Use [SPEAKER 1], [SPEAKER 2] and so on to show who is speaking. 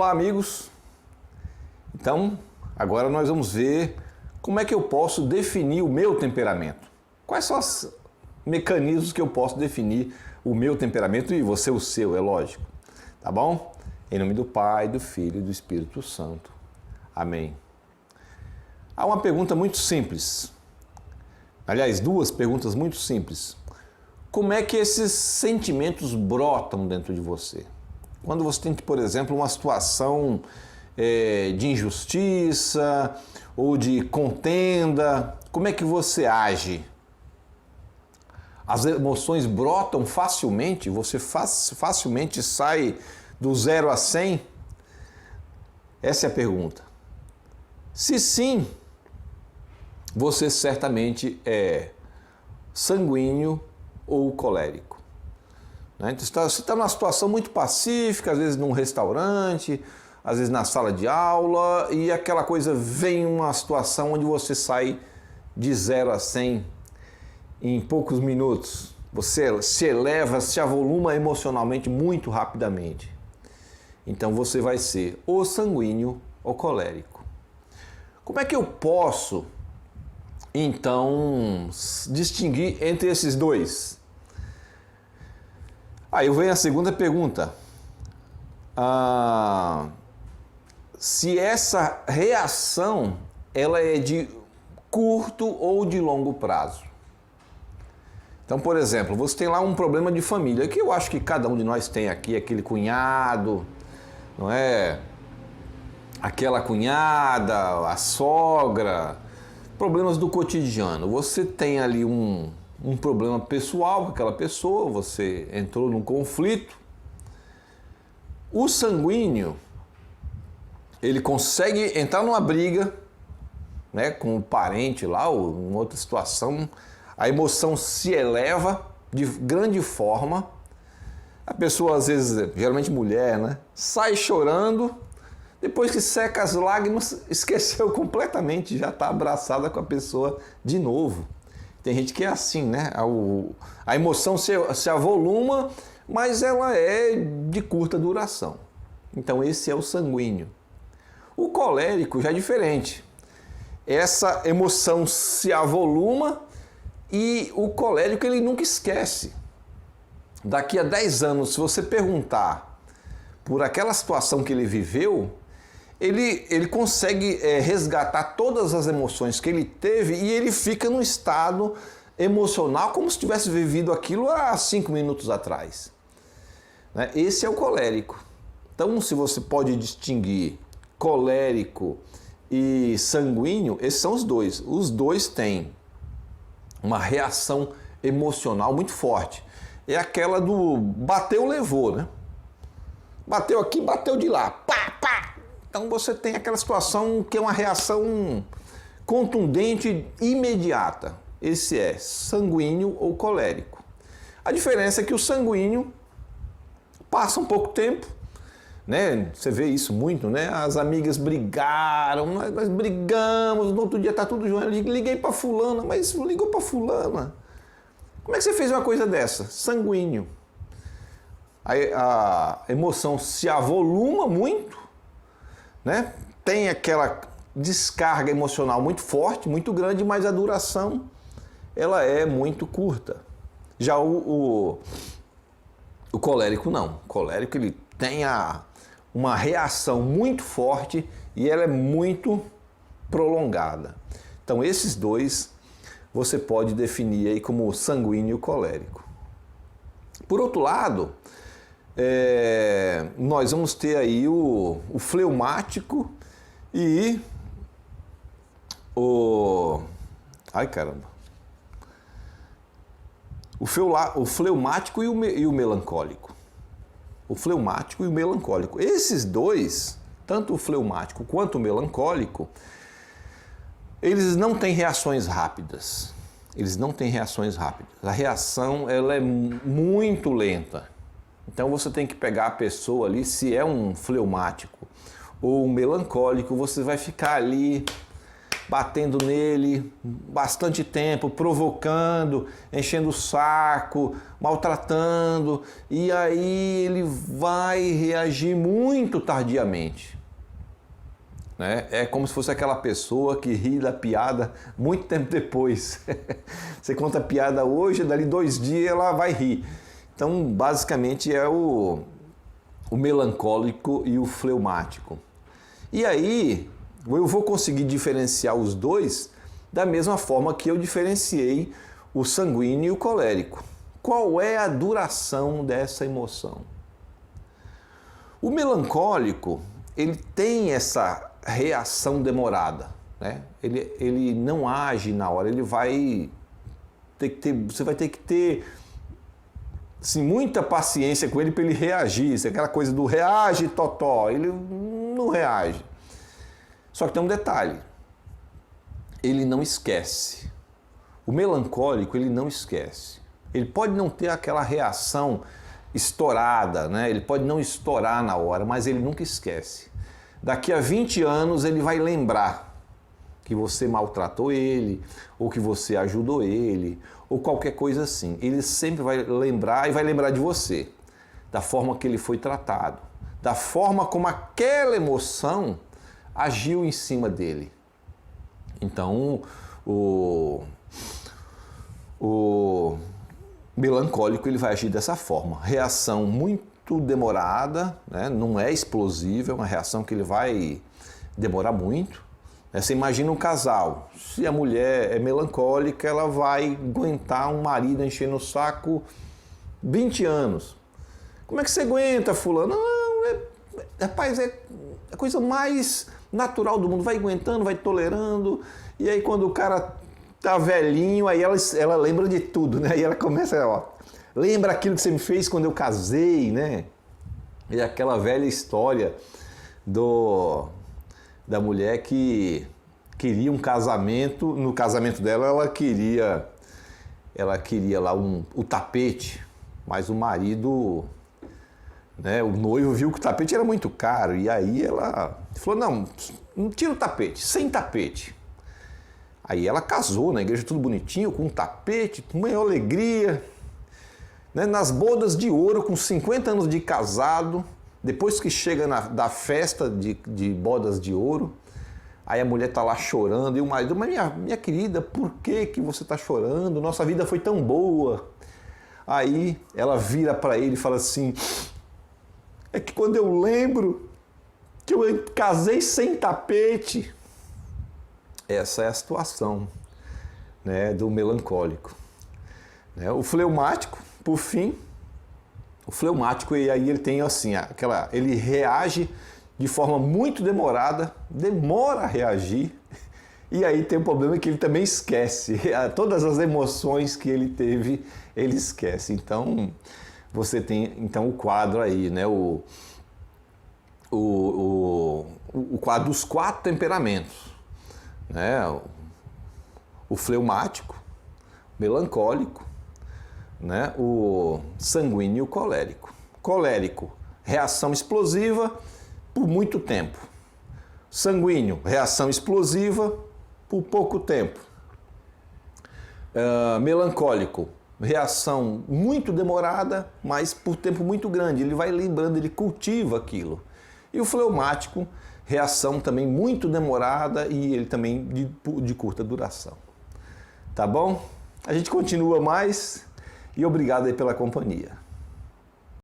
[SPEAKER 1] Olá, amigos. Então, agora nós vamos ver como é que eu posso definir o meu temperamento. Quais são os mecanismos que eu posso definir o meu temperamento e você o seu, é lógico. Tá bom? Em nome do Pai, do Filho e do Espírito Santo. Amém. Há uma pergunta muito simples. Aliás, duas perguntas muito simples. Como é que esses sentimentos brotam dentro de você? Quando você tem, por exemplo, uma situação de injustiça ou de contenda, como é que você age? As emoções brotam facilmente? Você facilmente sai do 0 a 100? Essa é a pergunta. Se sim, você certamente é sanguíneo ou colérico. Você está numa situação muito pacífica, às vezes num restaurante, às vezes na sala de aula, e aquela coisa vem uma situação onde você sai de 0 a 100 em poucos minutos. Você se eleva, se avoluma emocionalmente muito rapidamente. Então você vai ser ou sanguíneo ou colérico. Como é que eu posso, então, distinguir entre esses dois? Aí vem a segunda pergunta. Se essa reação ela é de curto ou de longo prazo. Então, por exemplo, você tem lá um problema de família, que eu acho que cada um de nós tem aqui, aquele cunhado, não é? Aquela cunhada, a sogra, problemas do cotidiano. Você tem ali um problema pessoal com aquela pessoa, você entrou num conflito. O sanguíneo, ele consegue entrar numa briga, né, com o parente lá, ou em outra situação, a emoção se eleva de grande forma, a pessoa às vezes, geralmente mulher, né, sai chorando, depois que seca as lágrimas, esqueceu completamente, já está abraçada com a pessoa de novo. Tem gente que é assim, né? A emoção se avoluma, mas ela é de curta duração. Então esse é o sanguíneo. O colérico já é diferente. Essa emoção se avoluma e o colérico ele nunca esquece. Daqui a 10 anos, se você perguntar por aquela situação que ele viveu, ele consegue resgatar todas as emoções que ele teve e ele fica num estado emocional como se tivesse vivido aquilo há 5 minutos atrás. Esse é o colérico. Então, se você pode distinguir colérico e sanguíneo, esses são os dois. Os dois têm uma reação emocional muito forte. É aquela do bateu, levou, né? Bateu aqui, bateu de lá. Pá, pá! Então você tem aquela situação que é uma reação contundente, imediata. Esse é sanguíneo ou colérico. A diferença é que o sanguíneo passa um pouco tempo, né? Você vê isso muito, né? As amigas brigaram, nós brigamos, no outro dia tá tudo junto. Liguei para fulana, mas ligou para fulana. Como é que você fez uma coisa dessa? Sanguíneo. Aí a emoção se avoluma muito, né? Tem aquela descarga emocional muito forte, muito grande, mas a duração ela é muito curta. Já o colérico não. O colérico ele tem uma reação muito forte e ela é muito prolongada. Então esses dois você pode definir aí como sanguíneo e colérico. Por outro lado, nós vamos ter aí o fleumático e o... Ai, caramba! O fleumático e o melancólico. O fleumático e o melancólico. Esses dois, tanto o fleumático quanto o melancólico, eles não têm reações rápidas. Eles não têm reações rápidas. A reação ela é muito lenta. Então você tem que pegar a pessoa ali, se é um fleumático ou um melancólico, você vai ficar ali batendo nele bastante tempo, provocando, enchendo o saco, maltratando, e aí ele vai reagir muito tardiamente. Né? É como se fosse aquela pessoa que ri da piada muito tempo depois. Você conta a piada hoje, dali 2 dias ela vai rir. Então, basicamente, é o melancólico e o fleumático. E aí, eu vou conseguir diferenciar os dois da mesma forma que eu diferenciei o sanguíneo e o colérico. Qual é a duração dessa emoção? O melancólico, ele tem essa reação demorada, né? Ele não age na hora, ele vai ter que ter, você vai ter que ter assim, muita paciência com ele para ele reagir. Isso é aquela coisa do reage, totó, ele não reage. Só que tem um detalhe, ele não esquece. O melancólico, ele não esquece. Ele pode não ter aquela reação estourada, né? Ele pode não estourar na hora, mas ele nunca esquece. Daqui a 20 anos ele vai lembrar que você maltratou ele, ou que você ajudou ele, ou qualquer coisa assim. Ele sempre vai lembrar e vai lembrar de você, da forma que ele foi tratado, da forma como aquela emoção agiu em cima dele. Então, o melancólico ele vai agir dessa forma, reação muito demorada, né? Não é explosiva, é uma reação que ele vai demorar muito. Você imagina um casal, se a mulher é melancólica, ela vai aguentar um marido enchendo o saco 20 anos. Como é que você aguenta, fulano? Não, rapaz, é a coisa mais natural do mundo, vai aguentando, vai tolerando, e aí quando o cara tá velhinho, aí ela lembra de tudo, né? E ela começa, ó, lembra aquilo que você me fez quando eu casei, né? E aquela velha história da mulher que queria um casamento, no casamento dela ela queria lá o tapete, mas o marido, né, o noivo viu que o tapete era muito caro, e aí ela falou, não tira o tapete, sem tapete. Aí ela casou na igreja tudo bonitinho, com um tapete, com maior alegria, né, nas bodas de ouro, com 50 anos de casado. Depois que chega da festa de bodas de ouro, aí a mulher está lá chorando, e o marido, mas minha querida, por que você está chorando? Nossa vida foi tão boa. Aí ela vira para ele e fala assim, é que quando eu lembro que eu casei sem tapete. Essa é a situação, né, do melancólico. O fleumático, por fim, o fleumático, e aí ele tem assim, ele reage de forma muito demorada, demora a reagir, e aí tem o problema que ele também esquece. Todas as emoções que ele teve, ele esquece. Então, você tem o quadro aí, né, o quadro dos 4 temperamentos. Né? O fleumático, melancólico, né? O sanguíneo e o colérico. Colérico, reação explosiva por muito tempo. Sanguíneo, reação explosiva por pouco tempo. Melancólico, reação muito demorada, mas por tempo muito grande. Ele vai lembrando, ele cultiva aquilo. E o fleumático, reação também muito demorada e ele também de curta duração. Tá bom? A gente continua mais e obrigado aí pela companhia.